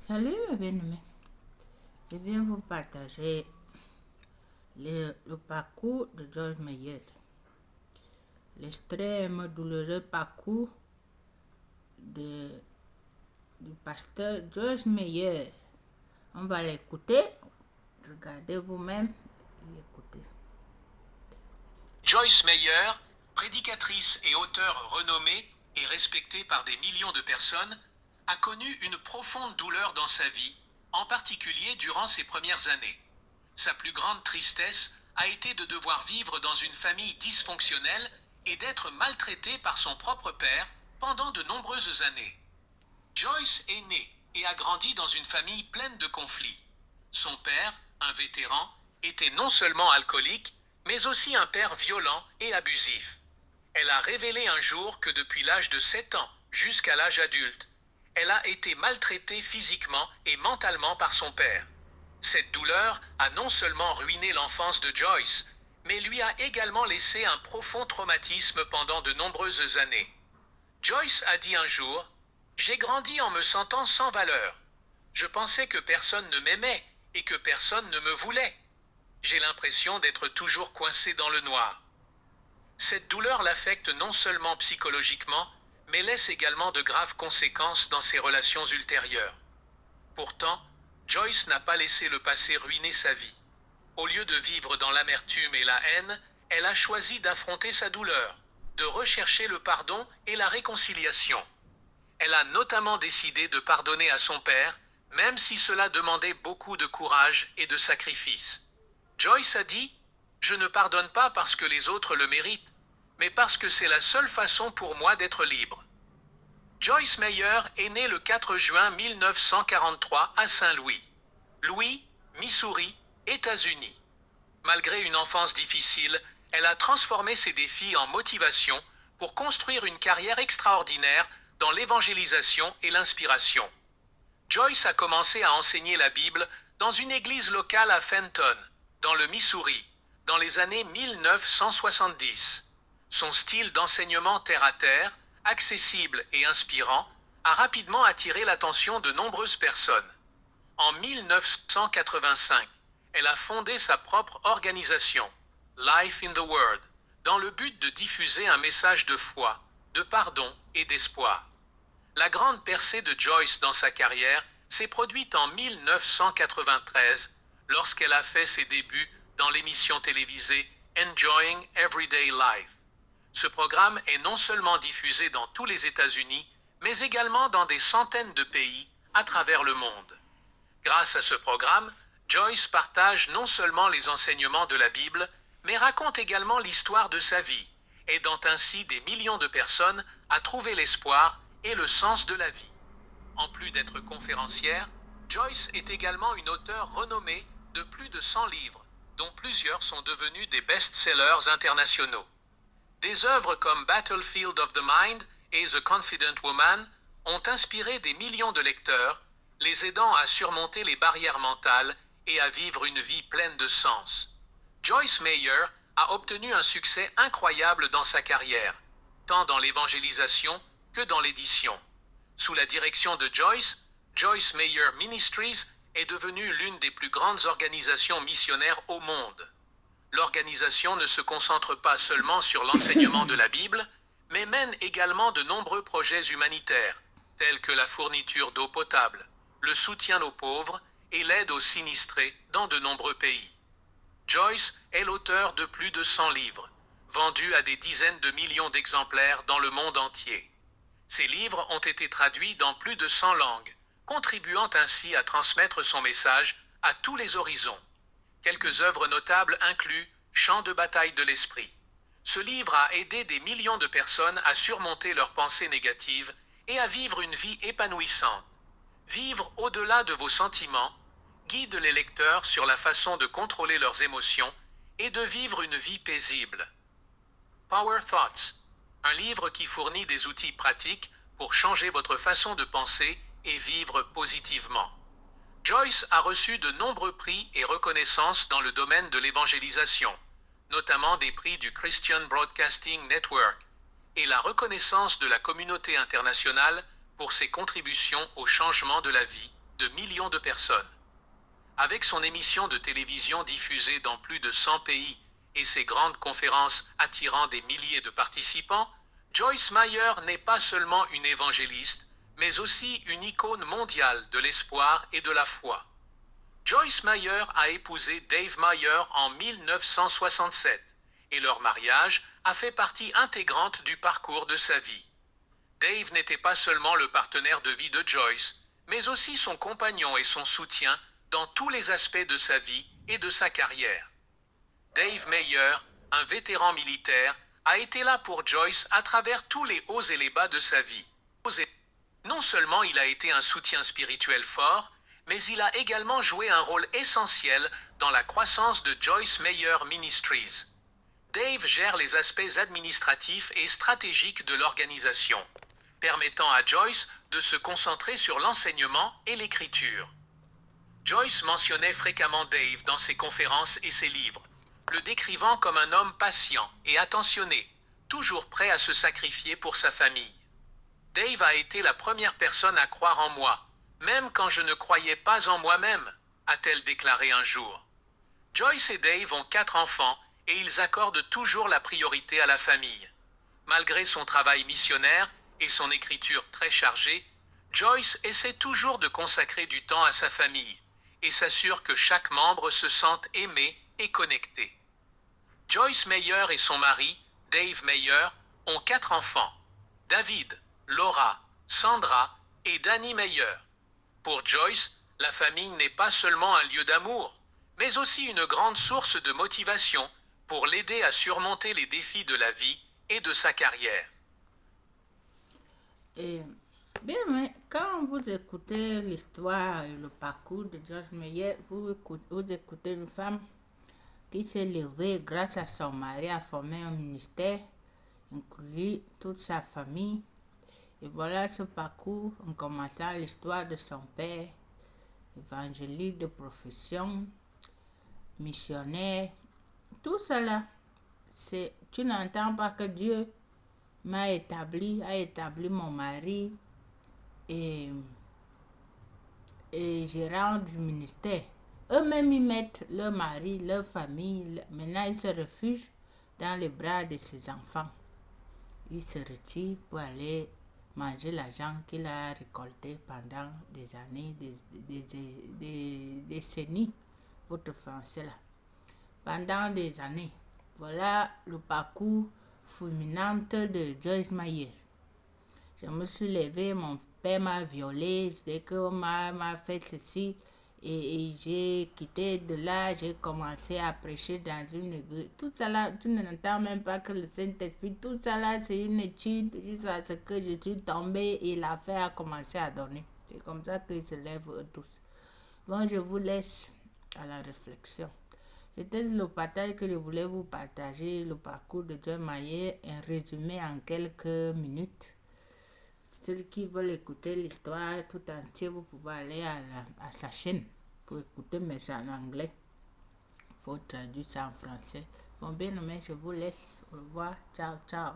Salut mes bien-aimés, je viens vous partager le parcours de Joyce Meyer, l'extrême douloureux parcours de, du pasteur Joyce Meyer. On va l'écouter, regardez vous-même et écoutez. Joyce Meyer, prédicatrice et auteure renommée et respectée par des millions de personnes, a connu une profonde douleur dans sa vie, en particulier durant ses premières années. Sa plus grande tristesse a été de devoir vivre dans une famille dysfonctionnelle et d'être maltraitée par son propre père pendant de nombreuses années. Joyce est née et a grandi dans une famille pleine de conflits. Son père, un vétéran, était non seulement alcoolique, mais aussi un père violent et abusif. Elle a révélé un jour que depuis l'âge de 7 ans jusqu'à l'âge adulte, elle a été maltraitée physiquement et mentalement par son père. Cette douleur a non seulement ruiné l'enfance de Joyce, mais lui a également laissé un profond traumatisme pendant de nombreuses années. Joyce a dit un jour: J'ai grandi en me sentant sans valeur. Je pensais que personne ne m'aimait et que personne ne me voulait. J'ai l'impression d'être toujours coincé dans le noir. Cette douleur l'affecte non seulement psychologiquement, mais laisse également de graves conséquences dans ses relations ultérieures. Pourtant, Joyce n'a pas laissé le passé ruiner sa vie. Au lieu de vivre dans l'amertume et la haine, elle a choisi d'affronter sa douleur, de rechercher le pardon et la réconciliation. Elle a notamment décidé de pardonner à son père, même si cela demandait beaucoup de courage et de sacrifice. Joyce a dit: Je ne pardonne pas parce que les autres le méritent, mais parce que c'est la seule façon pour moi d'être libre. Joyce Meyer est née le 4 juin 1943 à Saint-Louis, Missouri, États-Unis. Malgré une enfance difficile, elle a transformé ses défis en motivation pour construire une carrière extraordinaire dans l'évangélisation et l'inspiration. Joyce a commencé à enseigner la Bible dans une église locale à Fenton, dans le Missouri, dans les années 1970. Son style d'enseignement terre-à-terre, accessible et inspirant, a rapidement attiré l'attention de nombreuses personnes. En 1985, elle a fondé sa propre organisation, Life in the Word, dans le but de diffuser un message de foi, de pardon et d'espoir. La grande percée de Joyce dans sa carrière s'est produite en 1993, lorsqu'elle a fait ses débuts dans l'émission télévisée Enjoying Everyday Life. Ce programme est non seulement diffusé dans tous les États-Unis, mais également dans des centaines de pays à travers le monde. Grâce à ce programme, Joyce partage non seulement les enseignements de la Bible, mais raconte également l'histoire de sa vie, aidant ainsi des millions de personnes à trouver l'espoir et le sens de la vie. En plus d'être conférencière, Joyce est également une auteure renommée de plus de 100 livres, dont plusieurs sont devenus des best-sellers internationaux. Des œuvres comme Battlefield of the Mind et The Confident Woman ont inspiré des millions de lecteurs, les aidant à surmonter les barrières mentales et à vivre une vie pleine de sens. Joyce Meyer a obtenu un succès incroyable dans sa carrière, tant dans l'évangélisation que dans l'édition. Sous la direction de Joyce, Joyce Meyer Ministries est devenue l'une des plus grandes organisations missionnaires au monde. L'organisation ne se concentre pas seulement sur l'enseignement de la Bible, mais mène également de nombreux projets humanitaires, tels que la fourniture d'eau potable, le soutien aux pauvres et l'aide aux sinistrés dans de nombreux pays. Joyce est l'auteur de plus de 100 livres, vendus à des dizaines de millions d'exemplaires dans le monde entier. Ces livres ont été traduits dans plus de 100 langues, contribuant ainsi à transmettre son message à tous les horizons. Quelques œuvres notables incluent Chants de bataille de l'esprit. Ce livre a aidé des millions de personnes à surmonter leurs pensées négatives et à vivre une vie épanouissante. Vivre au-delà de vos sentiments guide les lecteurs sur la façon de contrôler leurs émotions et de vivre une vie paisible. Power Thoughts, un livre qui fournit des outils pratiques pour changer votre façon de penser et vivre positivement. Joyce a reçu de nombreux prix et reconnaissances dans le domaine de l'évangélisation, notamment des prix du Christian Broadcasting Network et la reconnaissance de la communauté internationale pour ses contributions au changement de la vie de millions de personnes. Avec son émission de télévision diffusée dans plus de 100 pays et ses grandes conférences attirant des milliers de participants, Joyce Meyer n'est pas seulement une évangéliste, mais aussi une icône mondiale de l'espoir et de la foi. Joyce Meyer a épousé Dave Meyer en 1967 et leur mariage a fait partie intégrante du parcours de sa vie. Dave n'était pas seulement le partenaire de vie de Joyce, mais aussi son compagnon et son soutien dans tous les aspects de sa vie et de sa carrière. Dave Meyer, un vétéran militaire, a été là pour Joyce à travers tous les hauts et les bas de sa vie. Non seulement il a été un soutien spirituel fort, mais il a également joué un rôle essentiel dans la croissance de Joyce Meyer Ministries. Dave gère les aspects administratifs et stratégiques de l'organisation, permettant à Joyce de se concentrer sur l'enseignement et l'écriture. Joyce mentionnait fréquemment Dave dans ses conférences et ses livres, le décrivant comme un homme patient et attentionné, toujours prêt à se sacrifier pour sa famille. Dave a été la première personne à croire en moi, même quand je ne croyais pas en moi-même, a-t-elle déclaré un jour. Joyce et Dave ont 4 enfants et ils accordent toujours la priorité à la famille. Malgré son travail missionnaire et son écriture très chargée, Joyce essaie toujours de consacrer du temps à sa famille et s'assure que chaque membre se sente aimé et connecté. Joyce Meyer et son mari, Dave Meyer, ont 4 enfants, David, Laura, Sandra et Danny Meyer. Pour Joyce, la famille n'est pas seulement un lieu d'amour, mais aussi une grande source de motivation pour l'aider à surmonter les défis de la vie et de sa carrière. Et bien, mais quand vous écoutez l'histoire et le parcours de Joyce Meyer, vous écoutez une femme qui s'est levée grâce à son mari à former un ministère, inclut toute sa famille. Et voilà ce parcours en commençant l'histoire de son père, évangéliste de profession, missionnaire. Tout cela, tu n'entends pas que Dieu a établi mon mari et gérant du ministère. Eux-mêmes, ils mettent leur mari, leur famille. Maintenant, ils se réfugient dans les bras de ses enfants. Ils se retirent pour aller manger l'argent qu'il a récolté pendant des années, des décennies. Votre français là. Pendant des années. Voilà le parcours fulminant de Joyce Meyer. Je me suis levée, mon père m'a violée, dès qu'on m'a fait ceci, et j'ai quitté de là, j'ai commencé à prêcher dans une église. Tout ça là, tu n'entends même pas que le Saint-Esprit, tout ça là, c'est une étude jusqu'à ce que je suis tombée et l'affaire a commencé à donner. C'est comme ça qu'ils se lèvent eux tous. Bon, je vous laisse à la réflexion. C'était le partage que je voulais vous partager, le parcours de Joyce Meyer, un résumé en quelques minutes. Ceux qui veulent écouter l'histoire tout entière, vous pouvez aller à sa chaîne pour écouter, mais c'est en anglais. Il faut traduire ça en français. Bon, bien aimé, je vous laisse. Au revoir. Ciao, ciao.